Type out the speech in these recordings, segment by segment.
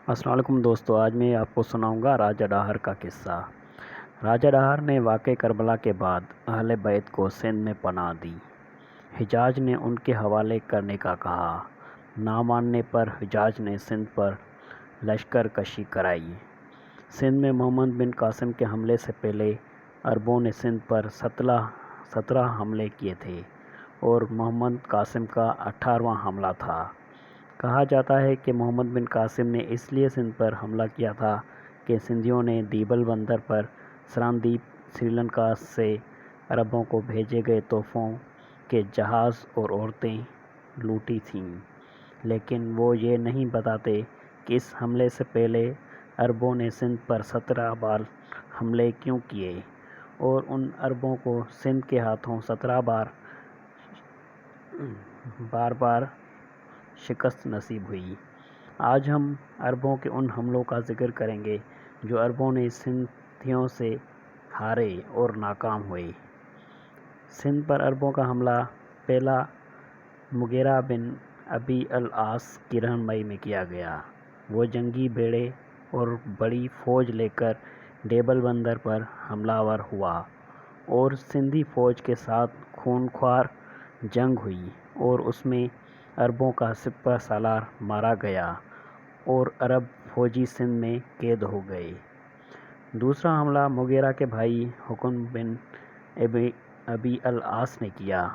السلام علیکم دوستو، آج میں آپ کو سناؤں گا راجہ ڈاہر کا قصہ۔ راجہ ڈاہر نے واقع کربلا کے بعد اہل بیت کو سندھ میں پناہ دی۔ حجاج نے ان کے حوالے کرنے کا کہا۔ نہ ماننے پر حجاج نے سندھ پر لشکر کشی کرائی۔ سندھ میں محمد بن قاسم کے حملے سے پہلے عربوں نے سندھ پر 17 حملے کیے تھے اور محمد قاسم کا 18واں حملہ تھا۔ کہا جاتا ہے کہ محمد بن قاسم نے اس لیے سندھ پر حملہ کیا تھا کہ سندھیوں نے دیبل بندر پر سرندیپ سری لنکا سے عربوں کو بھیجے گئے تحفوں کے جہاز اور عورتیں لوٹی تھیں، لیکن وہ یہ نہیں بتاتے کہ اس حملے سے پہلے عربوں نے سندھ پر 17 بار حملے کیوں کیے اور ان عربوں کو سندھ کے ہاتھوں 17 بار شکست نصیب ہوئی۔ آج ہم عربوں کے ان حملوں کا ذکر کریں گے جو عربوں نے سندھیوں سے ہارے اور ناکام ہوئے۔ سندھ پر عربوں کا حملہ پہلا مغیرہ بن ابی العاص کی رہنمائی میں کیا گیا۔ وہ جنگی بیڑے اور بڑی فوج لے کر دیبل بندر پر حملہ آور ہوا اور سندھی فوج کے ساتھ خونخوار جنگ ہوئی اور اس میں عربوں کا سپہ سالار مارا گیا اور عرب فوجی سندھ میں قید ہو گئے۔ دوسرا حملہ مغیرہ کے بھائی حکم بن ابی العاص نے کیا۔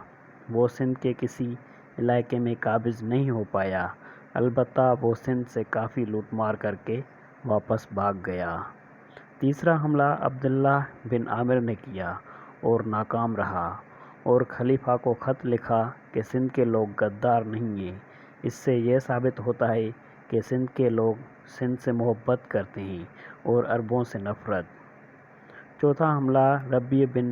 وہ سندھ کے کسی علاقے میں قابض نہیں ہو پایا، البتہ وہ سندھ سے کافی لوٹ مار کر کے واپس بھاگ گیا۔ تیسرا حملہ عبداللہ بن عامر نے کیا اور ناکام رہا اور خلیفہ کو خط لکھا کہ سندھ کے لوگ غدار نہیں ہیں، اس سے یہ ثابت ہوتا ہے کہ سندھ کے لوگ سندھ سے محبت کرتے ہیں اور عربوں سے نفرت۔ چوتھا حملہ ربیع بن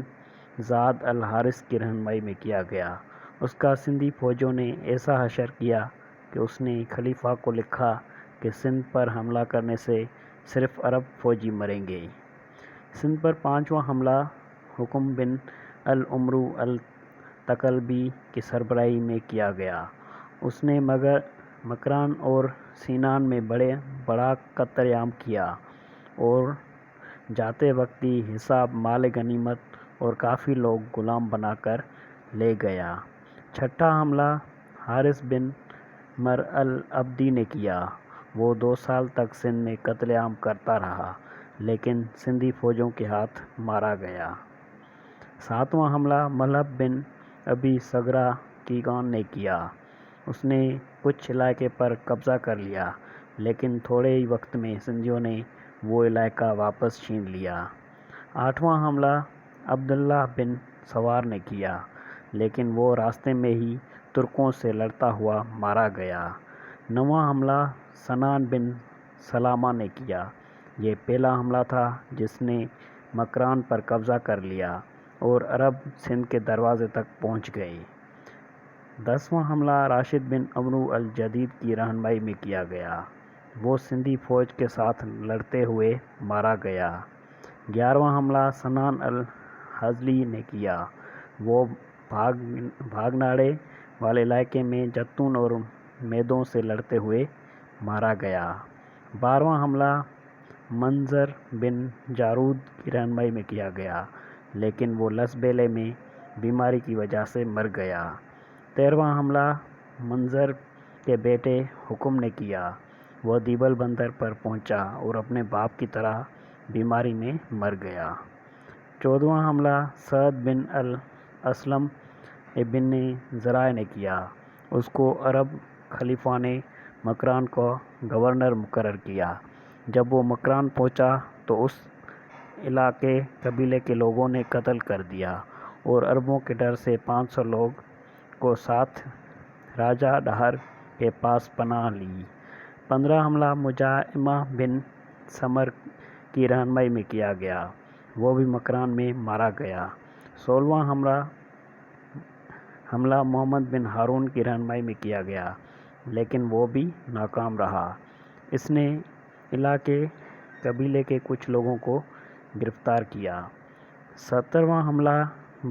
زیاد الحارث کی رہنمائی میں کیا گیا۔ اس کا سندھی فوجیوں نے ایسا حشر کیا کہ اس نے خلیفہ کو لکھا کہ سندھ پر حملہ کرنے سے صرف عرب فوجی مریں گے۔ سندھ پر پانچواں حملہ حکم بن العمرو التکلبی کی سربراہی میں کیا گیا۔ اس نے مکران اور سینان میں بڑا قتل عام کیا اور جاتے وقت ہی حساب مال غنیمت اور کافی لوگ غلام بنا کر لے گیا۔ چھٹا حملہ حارث بن مر العبدی نے کیا۔ وہ 2 سال تک سندھ میں قتل عام کرتا رہا لیکن سندھی فوجوں کے ہاتھ مارا گیا۔ ساتواں حملہ ملہب بن ابی سگرہ کیگان نے کیا۔ اس نے کچھ علاقے پر قبضہ کر لیا لیکن تھوڑے ہی وقت میں سندھیوں نے وہ علاقہ واپس چھین لیا۔ آٹھواں حملہ عبداللہ بن سوار نے کیا لیکن وہ راستے میں ہی ترکوں سے لڑتا ہوا مارا گیا۔ نواں حملہ سنان بن سلامہ نے کیا۔ یہ پہلا حملہ تھا جس نے مکران پر قبضہ کر لیا اور عرب سندھ کے دروازے تک پہنچ گئے۔ 10واں حملہ راشد بن عمرو الجدید کی رہنمائی میں کیا گیا۔ وہ سندھی فوج کے ساتھ لڑتے ہوئے مارا گیا۔ 11واں حملہ سنان الحضلی نے کیا۔ وہ بھاگناڑے والے علاقے میں جتون اور میدوں سے لڑتے ہوئے مارا گیا۔ 12واں حملہ منظر بن جارود کی رہنمائی میں کیا گیا لیکن وہ لسبیلے میں بیماری کی وجہ سے مر گیا۔ 13واں حملہ منظر کے بیٹے حکم نے کیا۔ وہ دیبل بندر پر پہنچا اور اپنے باپ کی طرح بیماری میں مر گیا۔ 14واں حملہ سعد بن الاسلم ابن زرارہ نے کیا۔ اس کو عرب خلیفہ نے مکران کا گورنر مقرر کیا۔ جب وہ مکران پہنچا تو اس علاقے قبیلے کے لوگوں نے قتل کر دیا اور عربوں کے ڈر سے 500 لوگ کو ساتھ راجہ ڈاہر کے پاس پناہ لی۔ 15واں حملہ مجامع بن سمر کی رہنمائی میں کیا گیا۔ وہ بھی مکران میں مارا گیا۔ 16واں حملہ محمد بن ہارون کی رہنمائی میں کیا گیا لیکن وہ بھی ناکام رہا۔ اس نے علاقے قبیلے کے کچھ لوگوں کو گرفتار کیا۔ 17واں حملہ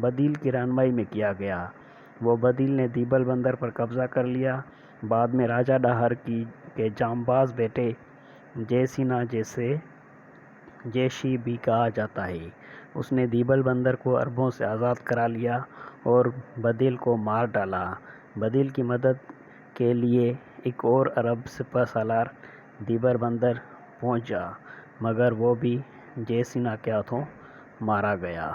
بدیل کی رہنمائی میں کیا گیا۔ وہ بدیل نے دیبل بندر پر قبضہ کر لیا۔ بعد میں راجہ ڈاہر کے جانباز بیٹے جیسینا جیسے جیشی بھی کہا جاتا ہے، اس نے دیبل بندر کو عربوں سے آزاد کرا لیا اور بدیل کو مار ڈالا۔ بدیل کی مدد کے لیے ایک اور عرب سپہ سالار دیبل بندر پہنچا، مگر وہ بھی جیسینا کے ہاتھوں مارا گیا۔